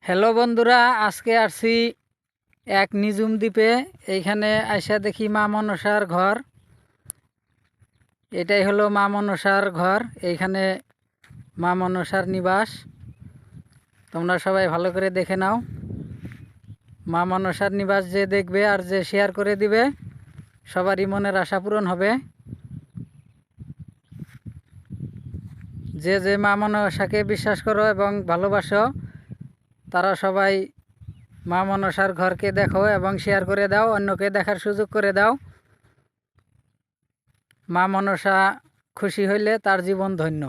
Hello বন্ধুরা, আজকে আসছি এক নিজুম দ্বীপে। এইখানে আইসা দেখি মা মনসার ঘর। এটাই হলো মা মনসার ঘর। এইখানে মা মনসার নিবাস। তোমরা সবাই ভালো করে দেখে নাও। মা মনসার নিবাস যে দেখবে আর যে শেয়ার করে দিবে সবারই মনের আশা পূরণ হবে। যে যে মা মনসাকে বিশ্বাস করো এবং ভালোবাসো তারা সবাই মা মনসার ঘরকে দেখো এবং শেয়ার করে দাও, অন্যকে দেখার সুযোগ করে দাও। মা মনসা খুশি হইলে তার জীবন ধন্য।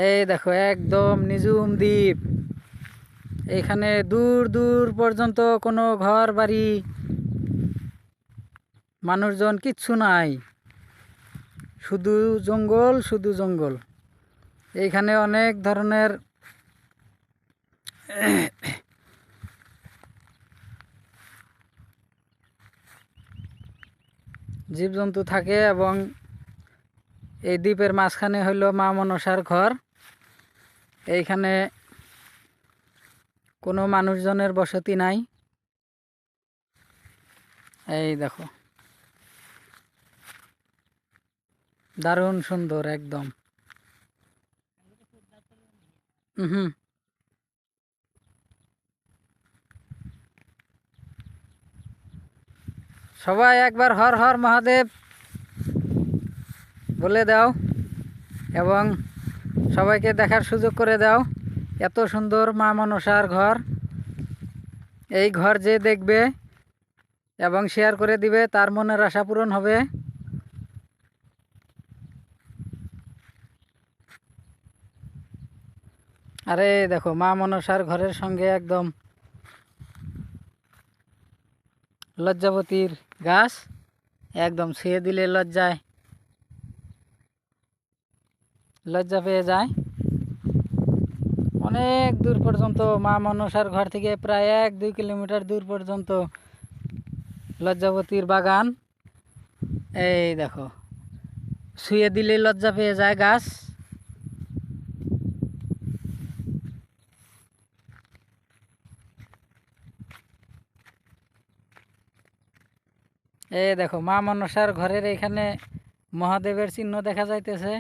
এই দেখো একদম নিজুম দ্বীপ। এইখানে দূর দূর পর্যন্ত কোনো ঘর বাড়ি মানুষজন কিচ্ছু নাই, শুধু জঙ্গল শুধু জঙ্গল। এইখানে অনেক ধরনের জীবজন্তু থাকে এবং এই দ্বীপের মাঝখানে হইল মা মনসার ঘর। এইখানে কোনো মানুষজনের বসতি নাই। এই দেখো দারুণ সুন্দর একদম। হুম, সবাই একবার হর হর মহাদেব বলে দাও এবং সবাইকে দেখার সুযোগ করে দাও। এত সুন্দর মা মনসার ঘর। এই ঘর যে দেখবে এবং শেয়ার করে দিবে তার মনের আশা পূরণ হবে। আরে দেখো মা মনসার ঘরের সঙ্গে একদম লজ্জাবতীর গাছ, একদম ছুঁয়ে দিলে লজ্জা পেয়ে যায়। অনেক দূর পর্যন্ত মা মনসার ঘর থেকে প্রায় 1-2 কিলোমিটার দূর পর্যন্ত লজ্জাবতীর বাগান। এই দেখো ছুঁয়ে দিলে লজ্জা পেয়ে যায় গাছ। এই দেখো মা মনসার ঘরের এখানে মহাদেবের চিহ্ন দেখা যাইতেছে।